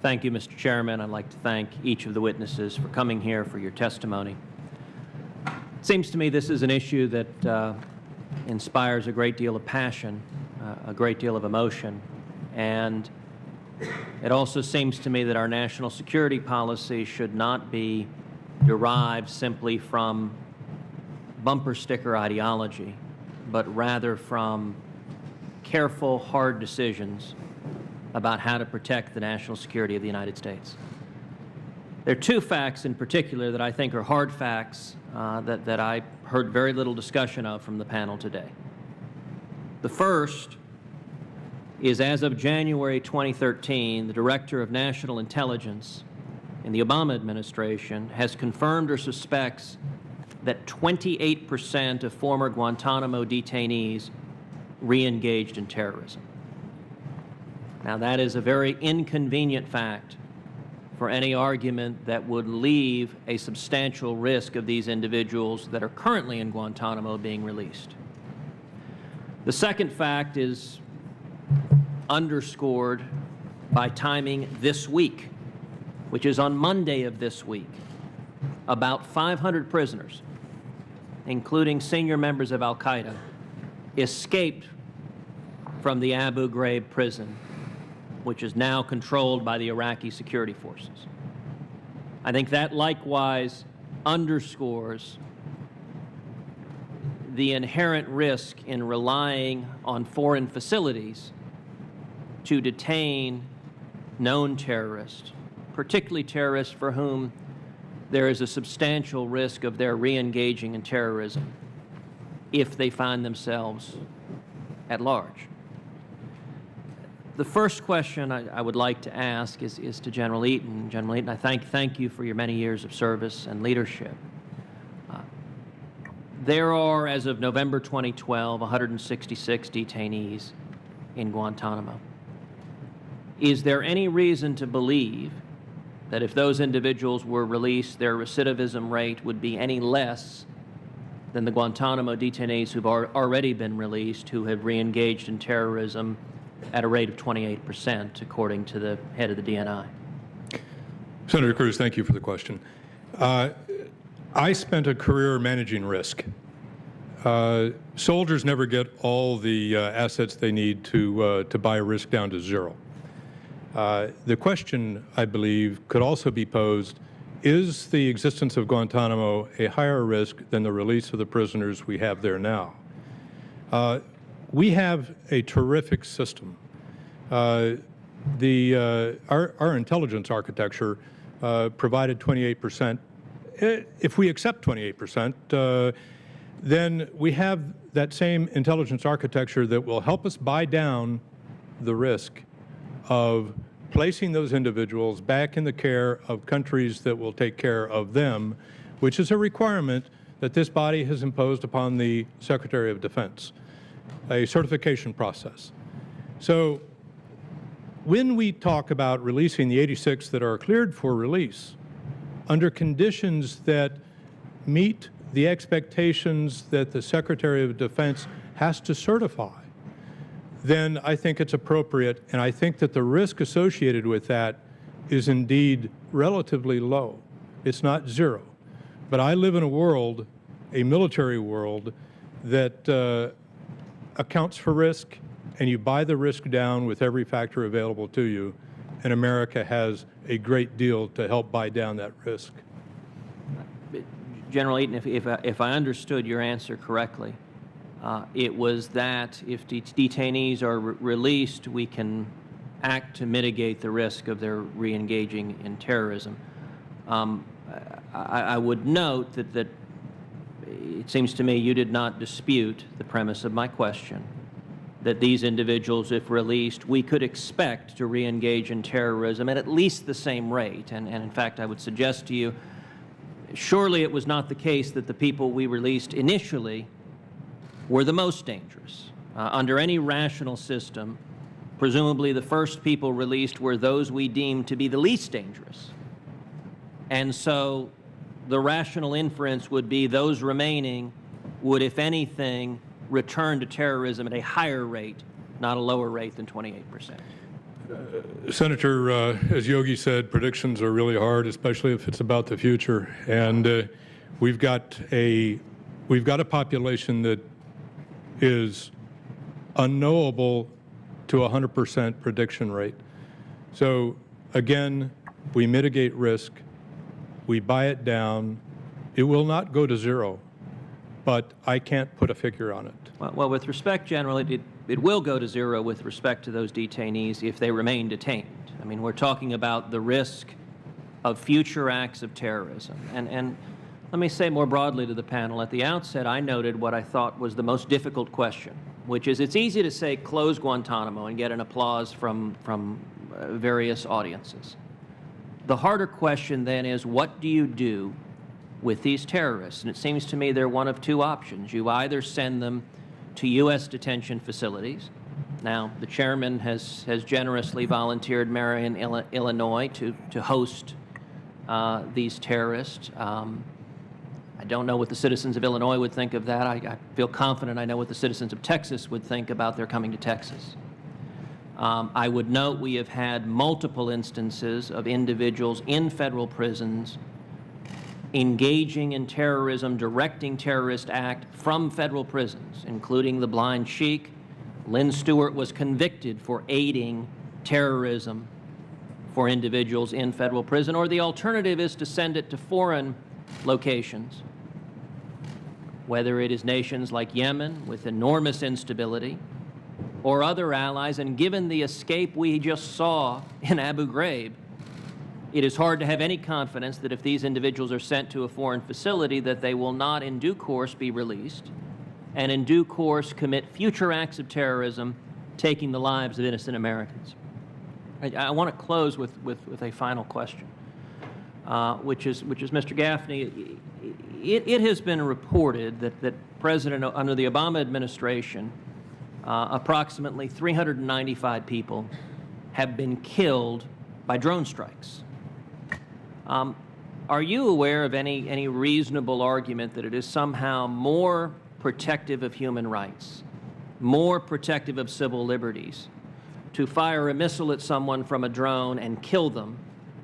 Thank you, Mr. Chairman. I'd like to thank each of the witnesses for coming here for your testimony. It seems to me this is an issue that inspires a great deal of passion, a great deal of emotion, and it also seems to me that our national security policy should not be derived simply from bumper sticker ideology, but rather from careful, hard decisions about how to protect the national security of the United States. There are two facts in particular that I think are hard facts that I heard very little discussion of from the panel today. The first is, as of January 2013, the Director of National Intelligence in the Obama administration has confirmed or suspects that 28% of former Guantanamo detainees re-engaged in terrorism. Now, that is a very inconvenient fact for any argument that would leave a substantial risk of these individuals that are currently in Guantanamo being released. The second fact is underscored by timing this week, which is on Monday of this week. About 500 prisoners, including senior members of al-Qaeda, escaped from the Abu Ghraib prison, which is now controlled by the Iraqi security forces. I think that likewise underscores the inherent risk in relying on foreign facilities to detain known terrorists, particularly terrorists for whom there is a substantial risk of their re-engaging in terrorism if they find themselves at large. The first question I would like to ask is to General Eaton. General Eaton, I thank you for your many years of service and leadership. There are, as of November 2012, 166 detainees in Guantanamo. Is there any reason to believe that if those individuals were released, their recidivism rate would be any less than the Guantanamo detainees who've already been released, who have re-engaged in terrorism at a rate of 28%, according to the head of the DNI? Senator Cruz, thank you for the question. I spent a career managing risk. Soldiers never get all the assets they need to buy risk down to zero. The question, I believe, could also be posed, is the existence of Guantanamo a higher risk than the release of the prisoners we have there now? We have a terrific system. Our intelligence architecture provided 28%. If we accept 28%, then we have that same intelligence architecture that will help us buy down the risk of placing those individuals back in the care of countries that will take care of them, which is a requirement that this body has imposed upon the Secretary of Defense, a certification process. So when we talk about releasing the 86 that are cleared for release under conditions that meet the expectations that the Secretary of Defense has to certify, then I think it's appropriate, and I think that the risk associated with that is indeed relatively low. It's not zero. But I live in a world, a military world, that accounts for risk, and you buy the risk down with every factor available to you, and America has a great deal to help buy down that risk. General Eaton, if I understood your answer correctly, it was that if detainees are released, we can act to mitigate the risk of their re-engaging in terrorism. I would note that it seems to me you did not dispute the premise of my question, that these individuals, if released, we could expect to re-engage in terrorism at least the same rate. And in fact, I would suggest to you, surely it was not the case that the people we released initially were the most dangerous. Under any rational system, presumably the first people released were those we deemed to be the least dangerous. And so the rational inference would be those remaining would, if anything, return to terrorism at a higher rate, not a lower rate than 28%. Senator, as Yogi said, predictions are really hard, especially if it's about the future. And we've got a population that is unknowable to 100% prediction rate. So again, we mitigate risk, we buy it down. It will not go to zero, but I can't put a figure on it. Well, with respect, General, it will go to zero with respect to those detainees if they remain detained. I mean, we're talking about the risk of future acts of terrorism. And let me say more broadly to the panel, at the outset, I noted what I thought was the most difficult question, which is it's easy to say close Guantanamo and get an applause from various audiences. The harder question then is, what do you do with these terrorists? And it seems to me they're one of two options. You either send them to U.S. detention facilities. Now, the chairman has generously volunteered Marion, Illinois to host these terrorists. I don't know what the citizens of Illinois would think of that. I feel confident I know what the citizens of Texas would think about their coming to Texas. I would note we have had multiple instances of individuals in federal prisons engaging in terrorism, directing terrorist act from federal prisons, including the Blind Sheik. Lynn Stewart was convicted for aiding terrorism for individuals in federal prison, or the alternative is to send it to foreign locations, whether it is nations like Yemen with enormous instability, or other allies. And given the escape we just saw in Abu Ghraib, it is hard to have any confidence that if these individuals are sent to a foreign facility that they will not in due course be released and in due course commit future acts of terrorism, taking the lives of innocent Americans. I want to close with a final question, which is Mr. Gaffney, it has been reported that under the Obama administration, approximately 395 people have been killed by drone strikes. Are you aware of any reasonable argument that it is somehow more protective of human rights, more protective of civil liberties, to fire a missile at someone from a drone and kill them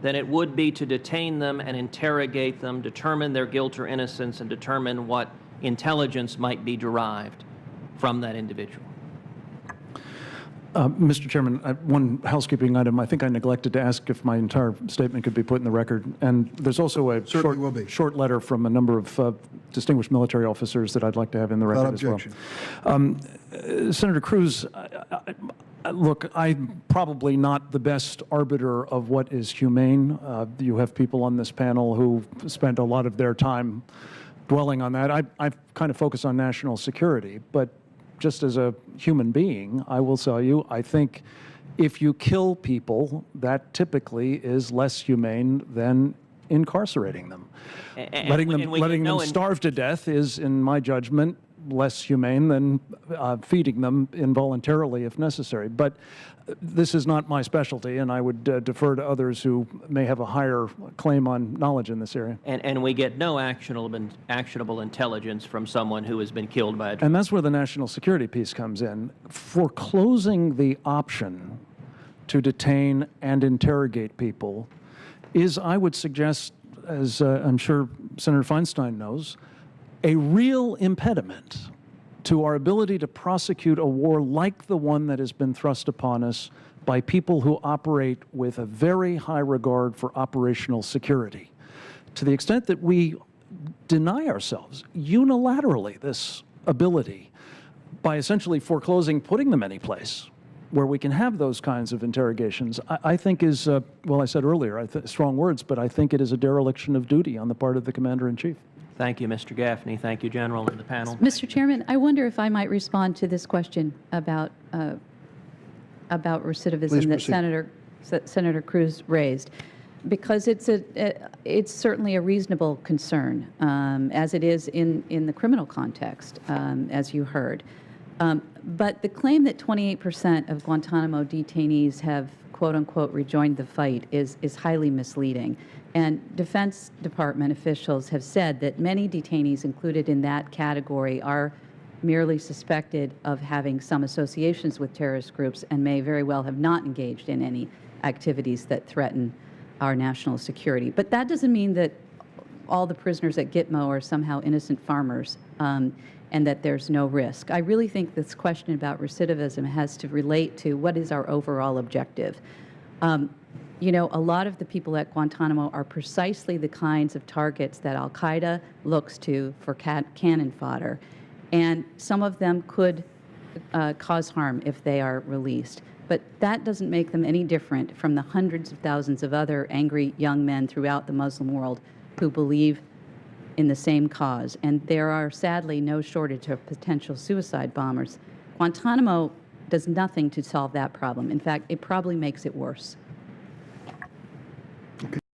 than it would be to detain them and interrogate them, determine their guilt or innocence, and determine what intelligence might be derived from that individual? Mr. Chairman, one housekeeping item. I think I neglected to ask if my entire statement could be put in the record. And there's also a short letter from a number of distinguished military officers that I'd like to have in the record as well. Senator Cruz, look, I'm probably not the best arbiter of what is humane. You have people on this panel who spent a lot of their time dwelling on that. I kind of focus on national security, but just as a human being, I will tell you, I think if you kill people, that typically is less humane than incarcerating them. Letting them starve to death is, in my judgment, less humane than feeding them involuntarily if necessary. But this is not my specialty, and I would defer to others who may have a higher claim on knowledge in this area. And we get no actionable intelligence from someone who has been killed by a drone. And that's where the national security piece comes in. Foreclosing the option to detain and interrogate people is, I would suggest, as I'm sure Senator Feinstein knows, a real impediment to our ability to prosecute a war like the one that has been thrust upon us by people who operate with a very high regard for operational security. To the extent that we deny ourselves unilaterally this ability by essentially foreclosing putting them any place where we can have those kinds of interrogations, I think is, well, I said earlier, strong words, but I think it is a dereliction of duty on the part of the Commander-in-Chief. Thank you, Mr. Gaffney. Thank you, General, and the panel. Mr. Chairman, I wonder if I might respond to this question about recidivism that Senator Cruz raised, because it's certainly a reasonable concern, as it is in the criminal context, as you heard. But the claim that 28% of Guantanamo detainees have, quote unquote, rejoined the fight is highly misleading. And Defense Department officials have said that many detainees included in that category are merely suspected of having some associations with terrorist groups and may very well have not engaged in any activities that threaten our national security. But that doesn't mean that all the prisoners at Gitmo are somehow innocent farmers and that there's no risk. I really think this question about recidivism has to relate to what is our overall objective. You know, a lot of the people at Guantanamo are precisely the kinds of targets that al-Qaeda looks to for cannon fodder, and some of them could cause harm if they are released. But that doesn't make them any different from the hundreds of thousands of other angry young men throughout the Muslim world who believe in the same cause. And there are sadly no shortage of potential suicide bombers. Guantanamo does nothing to solve that problem. In fact, it probably makes it worse.